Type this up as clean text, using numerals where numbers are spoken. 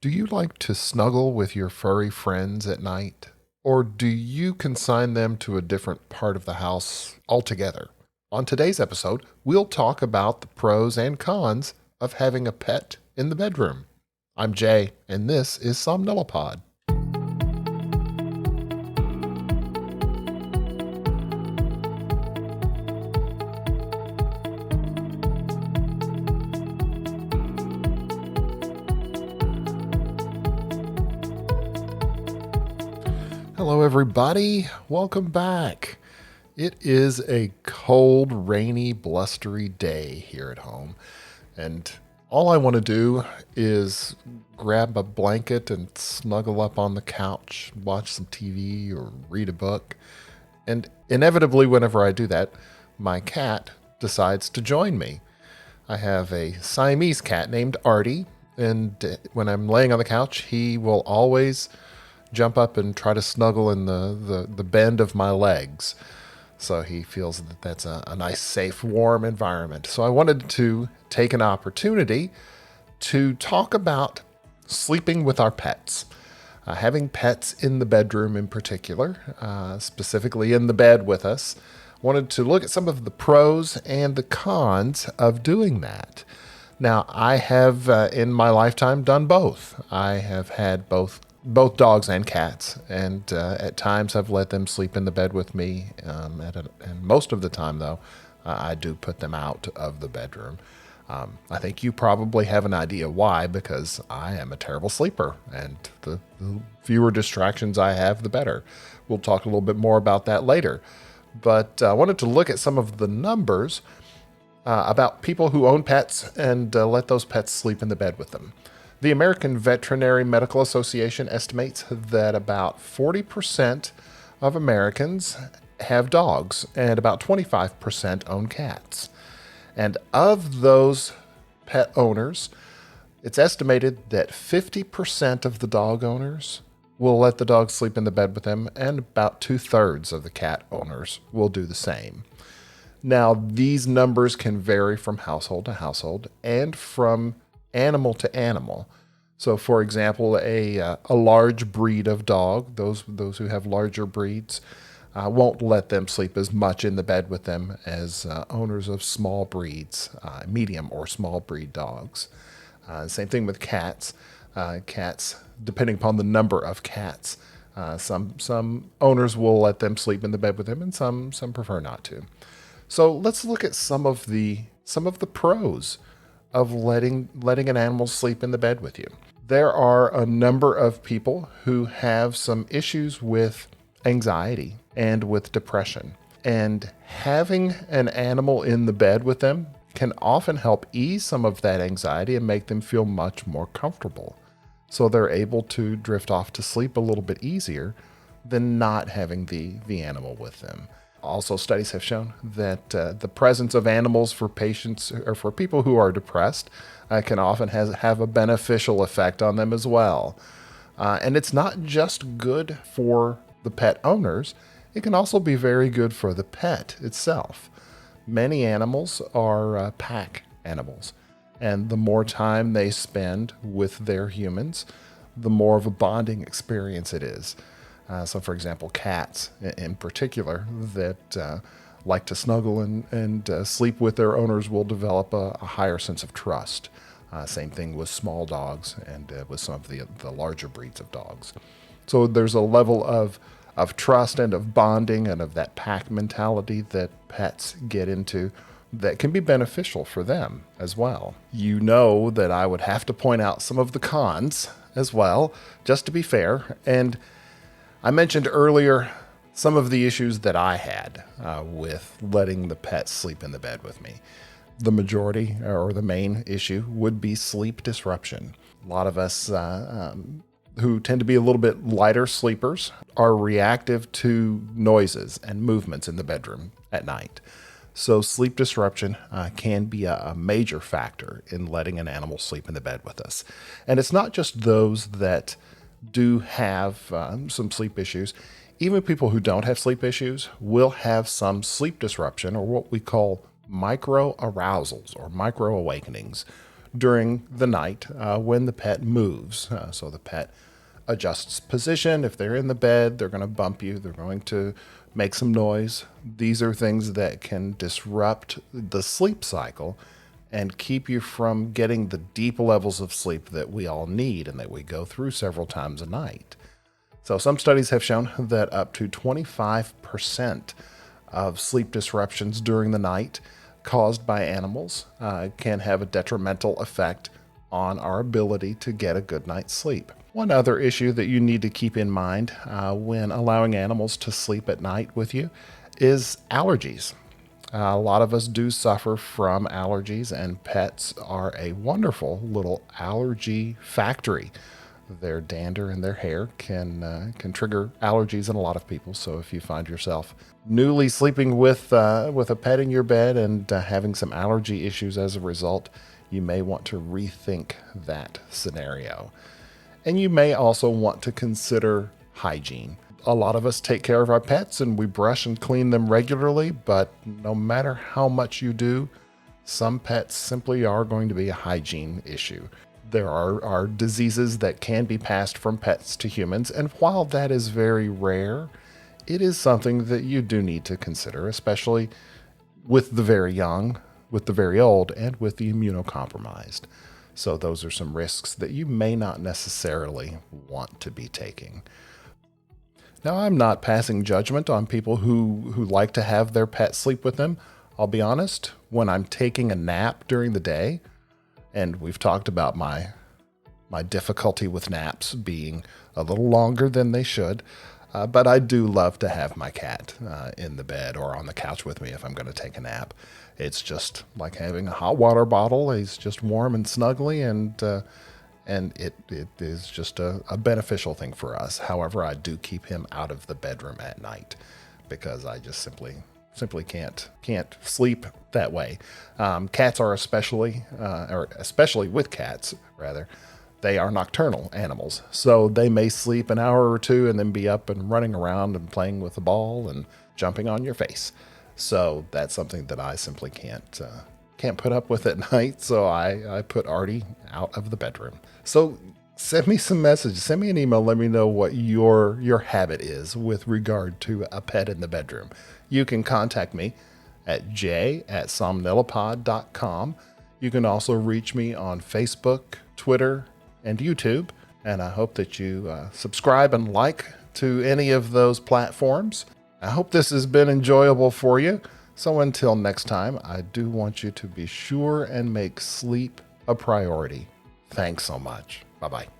Do you like to snuggle with your furry friends at night? Or do you consign them to a different part of the house altogether? On today's episode, we'll talk about the pros and cons of having a pet in the bedroom. I'm Jay, and this is Somnilopod. Hello, everybody. Welcome back. It is a cold, rainy, blustery day here at home, and all I want to do is grab a blanket and snuggle up on the couch, watch some TV or read a book. And inevitably, whenever I do that, my cat decides to join me. I have a Siamese cat named Artie, and when I'm laying on the couch, he will always jump up and try to snuggle in the bend of my legs. So he feels that that's a nice, safe, warm environment. So I wanted to take an opportunity to talk about sleeping with our pets. Having pets in the bedroom in particular, specifically in the bed with us. Wanted to look at some of the pros and the cons of doing that. Now, I have in my lifetime done both. I have had both dogs and cats, and at times I've let them sleep in the bed with me. And most of the time, though, I do put them out of the bedroom. I think you probably have an idea why, because I am a terrible sleeper, and the fewer distractions I have, the better. We'll talk a little bit more about that later. But I wanted to look at some of the numbers about people who own pets and let those pets sleep in the bed with them. The American Veterinary Medical Association estimates that about 40% of Americans have dogs and about 25% own cats. And of those pet owners, it's estimated that 50% of the dog owners will let the dog sleep in the bed with them, and about 2/3 of the cat owners will do the same. Now, these numbers can vary from household to household and from animal to animal. So, for example, a large breed of dog, those who have larger breeds, won't let them sleep as much in the bed with them as owners of small breeds, medium or small breed dogs. Same thing with cats. Cats, depending upon the number of cats, some owners will let them sleep in the bed with them, and some prefer not to. So let's look at some of the pros of letting an animal sleep in the bed with you. There are a number of people who have some issues with anxiety and with depression. And having an animal in the bed with them can often help ease some of that anxiety and make them feel much more comfortable. So they're able to drift off to sleep a little bit easier than not having the animal with them. Also, studies have shown that the presence of animals for patients or for people who are depressed can often have a beneficial effect on them as well. And it's not just good for the pet owners, it can also be very good for the pet itself. Many animals are pack animals, and the more time they spend with their humans, the more of a bonding experience it is. So, for example, cats in particular that like to snuggle and sleep with their owners will develop a higher sense of trust. Same thing with small dogs and with some of the larger breeds of dogs. So there's a level of trust and of bonding and of that pack mentality that pets get into that can be beneficial for them as well. You know that I would have to point out some of the cons as well, just to be fair. And I mentioned earlier some of the issues that I had with letting the pets sleep in the bed with me. The majority or the main issue would be sleep disruption. A lot of us who tend to be a little bit lighter sleepers are reactive to noises and movements in the bedroom at night. So sleep disruption can be a major factor in letting an animal sleep in the bed with us. And it's not just those that do have some sleep issues. Even people who don't have sleep issues will have some sleep disruption, or what we call micro arousals or micro awakenings during the night when the pet moves. So the pet adjusts position. If they're in the bed, they're going to bump you. They're going to make some noise. These are things that can disrupt the sleep cycle and keep you from getting the deep levels of sleep that we all need and that we go through several times a night. So some studies have shown that up to 25% of sleep disruptions during the night caused by animals can have a detrimental effect on our ability to get a good night's sleep. One other issue that you need to keep in mind when allowing animals to sleep at night with you is allergies. A lot of us do suffer from allergies, and pets are a wonderful little allergy factory. Their dander and their hair can trigger allergies in a lot of people. So if you find yourself newly sleeping with a pet in your bed and having some allergy issues as a result, you may want to rethink that scenario. And you may also want to consider hygiene. A lot of us take care of our pets and we brush and clean them regularly, but no matter how much you do, some pets simply are going to be a hygiene issue. There are diseases that can be passed from pets to humans, and while that is very rare, it is something that you do need to consider, especially with the very young, with the very old, and with the immunocompromised. So those are some risks that you may not necessarily want to be taking. Now, I'm not passing judgment on people who like to have their pet sleep with them. I'll be honest, when I'm taking a nap during the day, and we've talked about my difficulty with naps being a little longer than they should, but I do love to have my cat in the bed or on the couch with me if I'm going to take a nap. It's just like having a hot water bottle. He's just warm and snuggly, and it is just a beneficial thing for us. However, I do keep him out of the bedroom at night because I just simply can't sleep that way. Cats are especially with cats, rather, they are nocturnal animals. So they may sleep an hour or two and then be up and running around and playing with the ball and jumping on your face. So that's something that I simply can't put up with at night. So I put Artie out of the bedroom. So send me some messages, send me an email, let me know what your habit is with regard to a pet in the bedroom. You can contact me at j@somnilopod.com. You can also reach me on Facebook, Twitter, and YouTube. And I hope that you subscribe and like to any of those platforms. I hope this has been enjoyable for you. So until next time, I do want you to be sure and make sleep a priority. Thanks so much. Bye-bye.